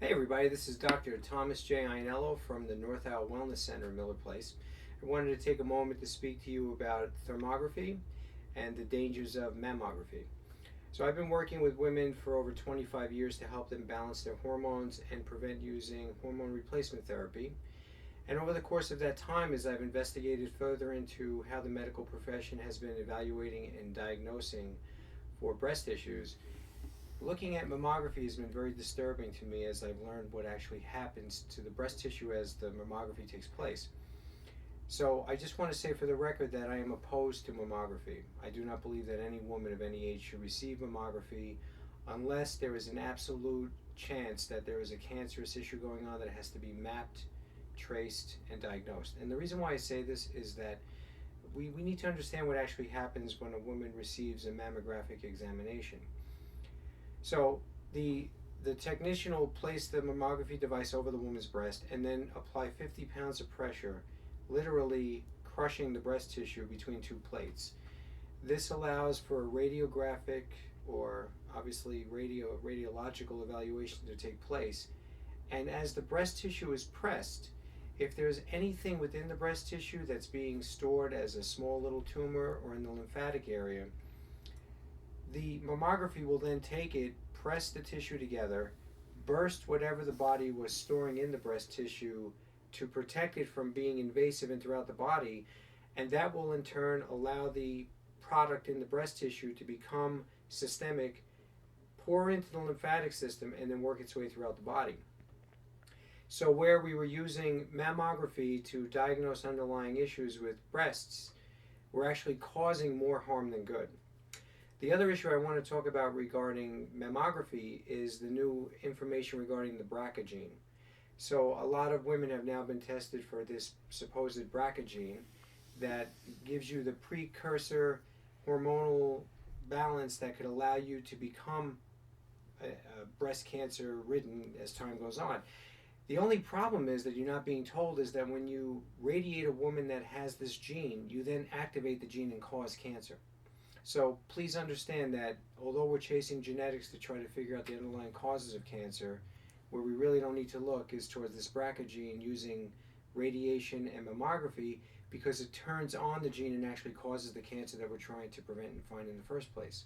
Hey everybody, this is Dr. Thomas J. Ianello from the North Isle Wellness Center in Miller Place. I wanted to take a moment to speak to you about thermography and the dangers of mammography. So I've been working with women for over 25 years to help them balance their hormones and prevent using hormone replacement therapy. And over the course of that time, as I've investigated further into how the medical profession has been evaluating and diagnosing for breast issues, looking at mammography has been very disturbing to me as I've learned what actually happens to the breast tissue as the mammography takes place. So I just want to say for the record that I am opposed to mammography. I do not believe that any woman of any age should receive mammography unless there is an absolute chance that there is a cancerous issue going on that has to be mapped, traced, and diagnosed. And the reason why I say this is that we need to understand what actually happens when a woman receives a mammographic examination. So the technician will place the mammography device over the woman's breast and then apply 50 pounds of pressure, literally crushing the breast tissue between two plates. This allows for a radiographic or obviously radiological evaluation to take place. And as the breast tissue is pressed, if there's anything within the breast tissue that's being stored as a small little tumor or in the lymphatic area, the mammography will then take it, press the tissue together, burst whatever the body was storing in the breast tissue to protect it from being invasive and throughout the body, and that will in turn allow the product in the breast tissue to become systemic, pour into the lymphatic system, and then work its way throughout the body. So where we were using mammography to diagnose underlying issues with breasts, we're actually causing more harm than good. The other issue I want to talk about regarding mammography is the new information regarding the BRCA gene. So a lot of women have now been tested for this supposed BRCA gene that gives you the precursor hormonal balance that could allow you to become breast cancer ridden as time goes on. The only problem is that you're not being told is that when you radiate a woman that has this gene, you then activate the gene and cause cancer. So please understand that although we're chasing genetics to try to figure out the underlying causes of cancer, where we really don't need to look is towards this BRCA gene using radiation and mammography, because it turns on the gene and actually causes the cancer that we're trying to prevent and find in the first place.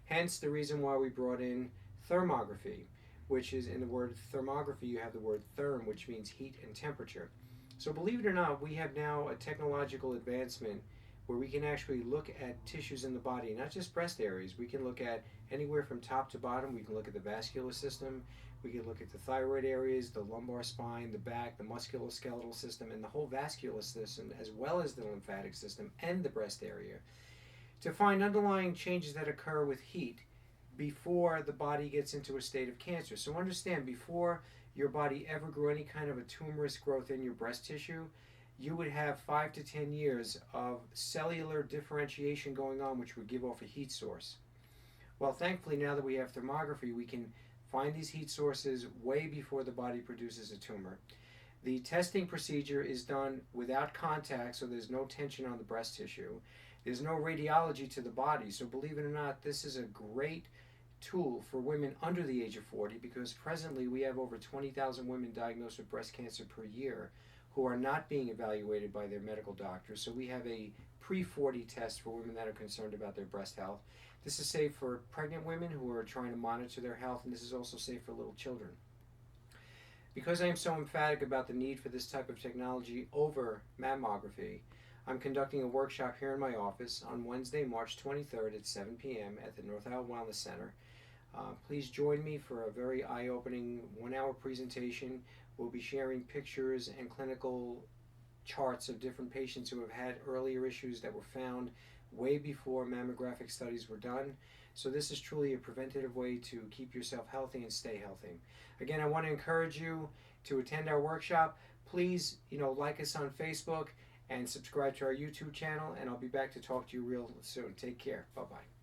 Hence the reason why we brought in thermography, which is in the word thermography you have the word therm, which means heat and temperature. So believe it or not, we have now a technological advancement where we can actually look at tissues in the body, not just breast areas. We can look at anywhere from top to bottom. We can look at the vascular system. We can look at the thyroid areas, the lumbar spine, the back, the musculoskeletal system, and the whole vascular system, as well as the lymphatic system and the breast area, to find underlying changes that occur with heat before the body gets into a state of cancer. So understand, before your body ever grew any kind of a tumorous growth in your breast tissue, you would have 5 to 10 years of cellular differentiation going on, which would give off a heat source. Well, thankfully, now that we have thermography, we can find these heat sources way before the body produces a tumor. The testing procedure is done without contact, so there's no tension on the breast tissue. There's no radiology to the body, so believe it or not, this is a great tool for women under the age of 40, because presently we have over 20,000 women diagnosed with breast cancer per year who are not being evaluated by their medical doctors. So we have a pre-40 test for women that are concerned about their breast health. This is safe for pregnant women who are trying to monitor their health, and this is also safe for little children. Because I am so emphatic about the need for this type of technology over mammography, I'm conducting a workshop here in my office on Wednesday, March 23rd at 7 p.m. at the North Isle Wellness Center. Please join me for a very eye-opening 1-hour presentation. We'll be sharing pictures and clinical charts of different patients who have had earlier issues that were found way before mammographic studies were done. So this is truly a preventative way to keep yourself healthy and stay healthy. Again, I want to encourage you to attend our workshop. Please, like us on Facebook and subscribe to our YouTube channel, and I'll be back to talk to you real soon. Take care. Bye-bye.